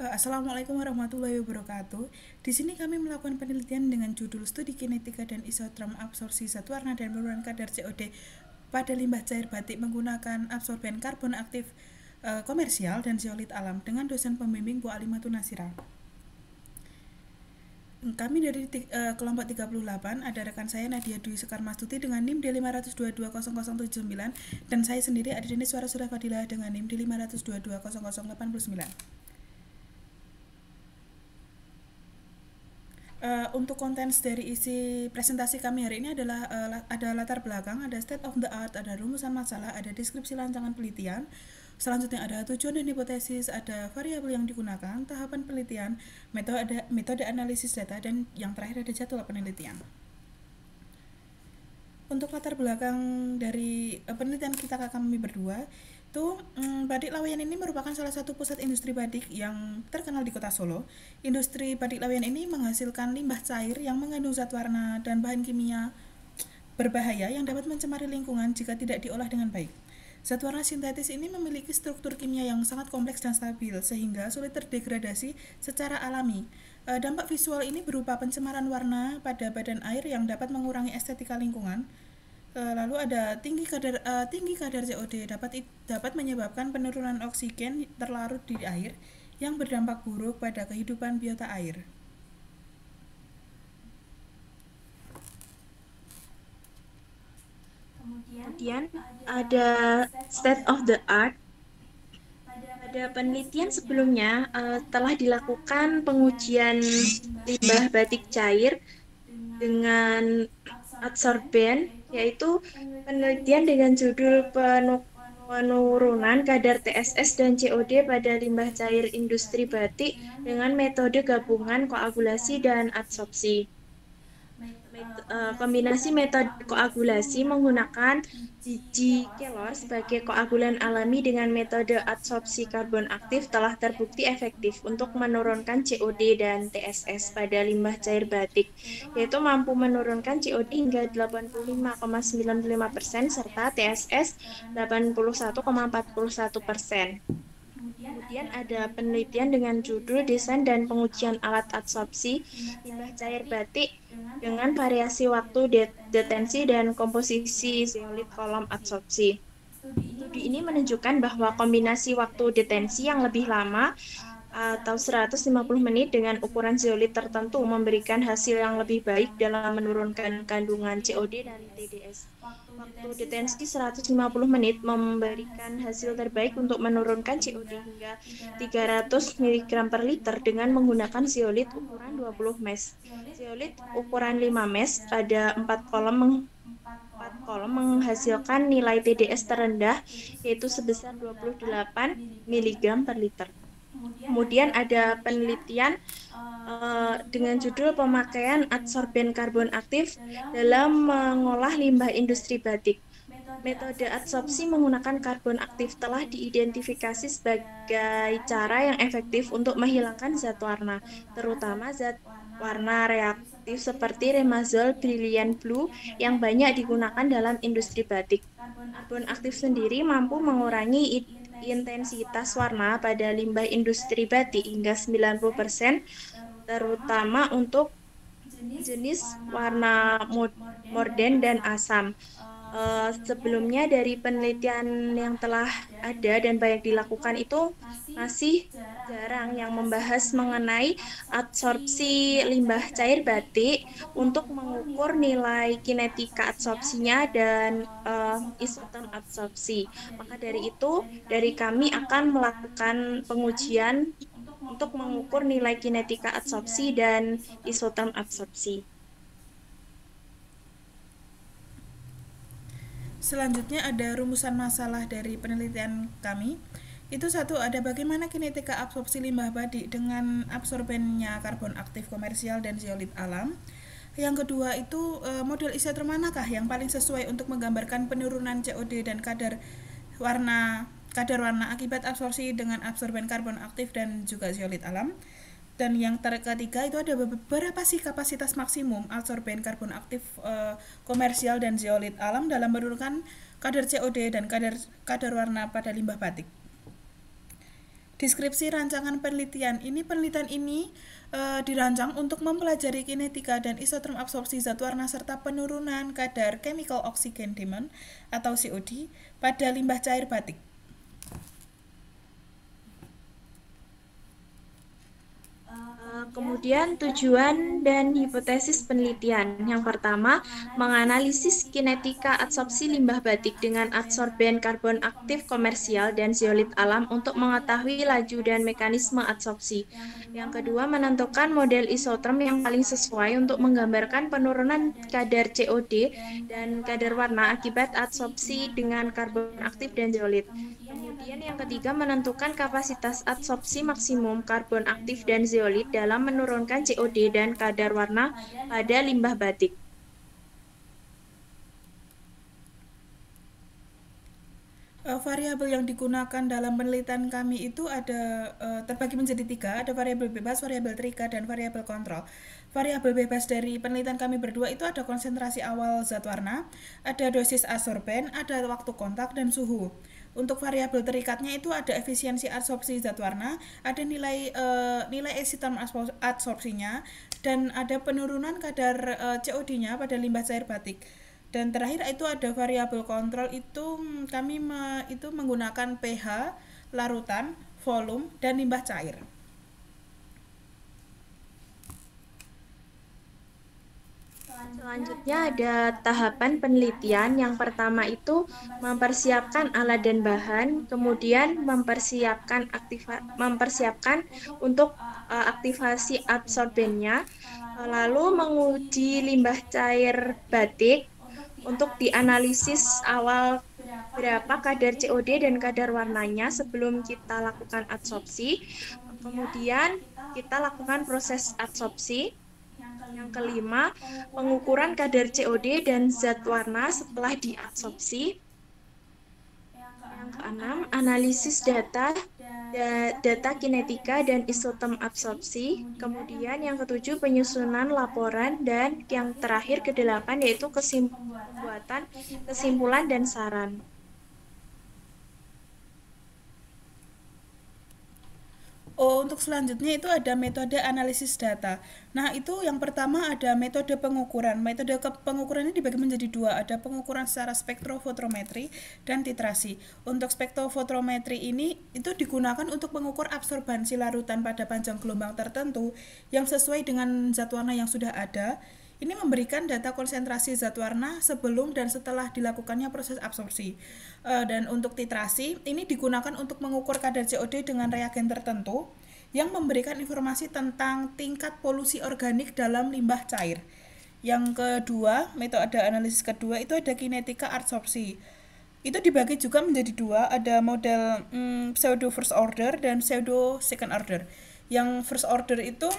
Assalamualaikum warahmatullahi wabarakatuh. Di sini kami melakukan penelitian dengan judul Studi Kinetika dan Isoterm Absorpsi Zat Warna dan Penurunan Kadar COD pada limbah cair batik menggunakan absorben karbon aktif komersial dan zeolit alam dengan dosen pembimbing Bu Alimatun Nasira. Kami dari kelompok 38, ada rekan saya Nadia Dwi Sekar Mastuti dengan NIM D5220079 dan saya sendiri Adriani Suara Surah Fadilah dengan NIM D5220089. Untuk konten dari isi presentasi kami hari ini adalah ada latar belakang, ada state of the art, ada rumusan masalah, ada deskripsi rancangan penelitian. Selanjutnya ada tujuan dan hipotesis, ada variabel yang digunakan, tahapan penelitian, metode analisis data, dan yang terakhir ada jadwal penelitian. Untuk latar belakang dari penelitian kita kami berdua, itu Batik Laweyan ini merupakan salah satu pusat industri batik yang terkenal di kota Solo. Industri batik Laweyan ini menghasilkan limbah cair yang mengandung zat warna dan bahan kimia berbahaya yang dapat mencemari lingkungan jika tidak diolah dengan baik. Zat warna sintetis ini memiliki struktur kimia yang sangat kompleks dan stabil sehingga sulit terdegradasi secara alami. Dampak visual ini berupa pencemaran warna pada badan air yang dapat mengurangi estetika lingkungan. Lalu ada tinggi kadar COD dapat menyebabkan penurunan oksigen terlarut di air yang berdampak buruk pada kehidupan biota air. Kemudian ada state of the art. Pada penelitian sebelumnya telah dilakukan pengujian limbah batik cair dengan adsorben, yaitu penelitian dengan judul penurunan kadar TSS dan COD pada limbah cair industri batik dengan metode gabungan koagulasi dan adsorpsi. Kombinasi metode koagulasi menggunakan biji kelor sebagai koagulan alami dengan metode adsorpsi karbon aktif telah terbukti efektif untuk menurunkan COD dan TSS pada limbah cair batik, yaitu mampu menurunkan COD hingga 85,95% serta TSS 81,41%. Kemudian ada penelitian dengan judul Desain dan Pengujian Alat Adsorpsi Limbah Cair Batik dengan variasi waktu detensi dan komposisi zeolit kolom adsorpsi. Studi ini menunjukkan bahwa kombinasi waktu detensi yang lebih lama atau 150 menit dengan ukuran zeolit tertentu memberikan hasil yang lebih baik dalam menurunkan kandungan COD dan TDS. Waktu detensi 150 menit memberikan hasil terbaik untuk menurunkan COD hingga 300 mg per liter dengan menggunakan zeolit ukuran 20 mes. Zeolit ukuran 5 mes pada 4 kolom menghasilkan nilai TDS terendah yaitu sebesar 28 mg per liter. Kemudian ada penelitian dengan judul pemakaian adsorben karbon aktif dalam mengolah limbah industri batik. Metode adsorpsi menggunakan karbon aktif telah diidentifikasi sebagai cara yang efektif untuk menghilangkan zat warna, terutama zat warna reaktif seperti remazol brilliant blue yang banyak digunakan dalam industri batik. Karbon aktif sendiri mampu mengurangi intensitas warna pada limbah industri batik hingga 90%, terutama untuk jenis warna morden dan asam. Sebelumnya dari penelitian yang telah ada dan banyak dilakukan itu masih jarang yang membahas mengenai adsorpsi limbah cair batik untuk mengukur nilai kinetika adsorpsinya dan isoterm adsorpsi. Maka dari itu, dari kami akan melakukan pengujian untuk mengukur nilai kinetika adsorpsi dan isoterm adsorpsi. Selanjutnya ada rumusan masalah dari penelitian kami. Itu satu, ada bagaimana kinetika absorpsi limbah batik dengan absorbennya karbon aktif komersial dan zeolit alam. Yang kedua itu model isoterm manakah yang paling sesuai untuk menggambarkan penurunan COD dan kadar warna akibat absorpsi dengan absorben karbon aktif dan juga zeolit alam. Dan yang ketiga itu ada beberapa sih kapasitas maksimum absorben karbon aktif komersial dan zeolit alam dalam menurunkan kadar COD dan kadar warna pada limbah batik. Deskripsi rancangan penelitian. Penelitian ini dirancang untuk mempelajari kinetika dan isoterm absorpsi zat warna serta penurunan kadar chemical oxygen demand atau COD pada limbah cair batik. Kemudian tujuan dan hipotesis penelitian. Yang pertama, menganalisis kinetika adsorpsi limbah batik dengan adsorben karbon aktif komersial dan zeolit alam untuk mengetahui laju dan mekanisme adsorpsi. Yang kedua, menentukan model isoterm yang paling sesuai untuk menggambarkan penurunan kadar COD dan kadar warna akibat adsorpsi dengan karbon aktif dan zeolit. Kemudian yang ketiga, menentukan kapasitas adsorpsi maksimum karbon aktif dan zeolit dalam menurunkan COD dan kadar warna pada limbah batik. Variabel yang digunakan dalam penelitian kami itu ada terbagi menjadi 3, ada variabel bebas, variabel terikat, dan variabel kontrol. Variabel bebas dari penelitian kami berdua itu ada konsentrasi awal zat warna, ada dosis adsorben, ada waktu kontak, dan suhu. Untuk variabel terikatnya itu ada efisiensi adsorpsi zat warna, ada nilai eksiton adsorpsinya, dan ada penurunan kadar COD-nya pada limbah cair batik. Dan terakhir itu ada variabel kontrol, itu kami itu menggunakan pH, larutan, volume, dan limbah cair. Selanjutnya ada tahapan penelitian. Yang pertama itu mempersiapkan alat dan bahan, kemudian mempersiapkan untuk aktivasi absorbennya, lalu menguji limbah cair batik untuk dianalisis awal berapa kadar COD dan kadar warnanya sebelum kita lakukan adsorpsi. Kemudian kita lakukan proses adsorpsi. Yang kelima, pengukuran kadar COD dan zat warna setelah diadsorpsi. Yang keenam, analisis data kinetika dan isoterm absorpsi. Kemudian yang ketujuh, penyusunan laporan, dan yang terakhir kedelapan yaitu pembuatan kesimpulan dan saran. Untuk selanjutnya itu ada metode analisis data. Nah, itu yang pertama ada metode pengukuran. Metode pengukuran ini dibagi menjadi 2. Ada pengukuran secara spektrofotometri dan titrasi. Untuk spektrofotometri ini itu digunakan untuk mengukur absorbansi larutan pada panjang gelombang tertentu yang sesuai dengan zat warna yang sudah ada. Ini memberikan data konsentrasi zat warna sebelum dan setelah dilakukannya proses absorpsi. Dan untuk titrasi, ini digunakan untuk mengukur kadar COD dengan reagen tertentu yang memberikan informasi tentang tingkat polusi organik dalam limbah cair. Yang kedua, metode analisis kedua itu ada kinetika adsorpsi. Itu dibagi juga menjadi 2, ada model pseudo first order dan pseudo second order. Yang first order itu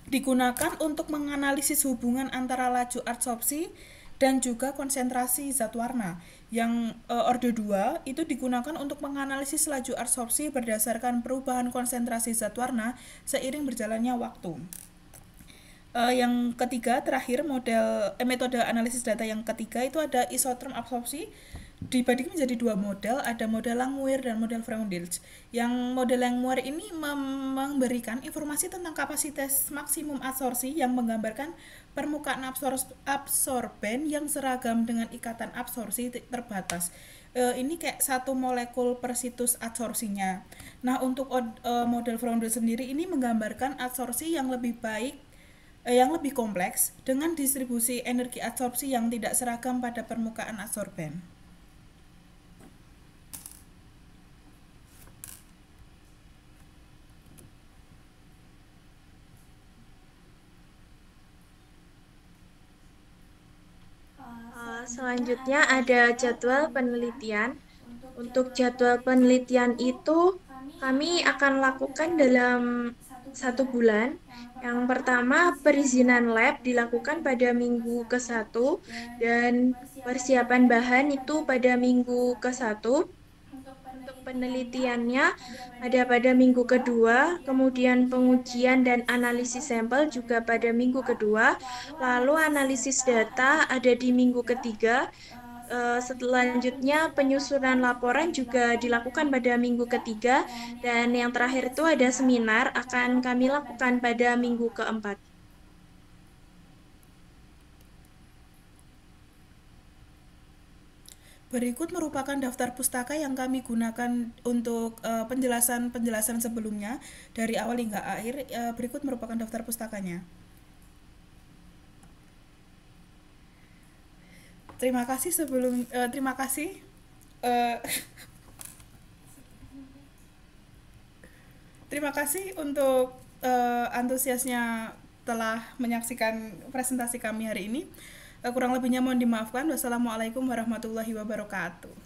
digunakan untuk menganalisis hubungan antara laju adsorpsi dan juga konsentrasi zat warna. Yang orde 2 itu digunakan untuk menganalisis laju adsorpsi berdasarkan perubahan konsentrasi zat warna seiring berjalannya waktu. Yang ketiga terakhir metode analisis data yang ketiga itu ada isoterm absorpsi, dibagi menjadi 2 model, ada model Langmuir dan model Freundlich. Yang model Langmuir ini memberikan informasi tentang kapasitas maksimum adsorpsi yang menggambarkan permukaan absorben yang seragam dengan ikatan absorpsi terbatas. Ini kayak 1 molekul per situs adsorpsinya. Nah, untuk model Freundlich sendiri ini menggambarkan adsorpsi yang lebih baik, yang lebih kompleks dengan distribusi energi adsorpsi yang tidak seragam pada permukaan adsorben. Selanjutnya ada jadwal penelitian. Untuk jadwal penelitian itu kami akan lakukan dalam 1 bulan. Yang pertama, perizinan lab dilakukan pada minggu ke-1 dan persiapan bahan itu pada minggu ke-1. Untuk penelitiannya ada pada minggu kedua, kemudian pengujian dan analisis sampel juga pada minggu kedua, lalu analisis data ada di minggu ketiga, Selanjutnya, penyusunan laporan juga dilakukan pada minggu ketiga, dan yang terakhir itu ada seminar akan kami lakukan pada minggu keempat. Berikut merupakan daftar pustaka yang kami gunakan untuk penjelasan-penjelasan sebelumnya dari awal hingga akhir. Berikut merupakan daftar pustakanya. Terima kasih terima kasih. Eh, Terima kasih untuk antusiasnya telah menyaksikan presentasi kami hari ini. Kurang lebihnya mohon dimaafkan. Wassalamualaikum warahmatullahi wabarakatuh.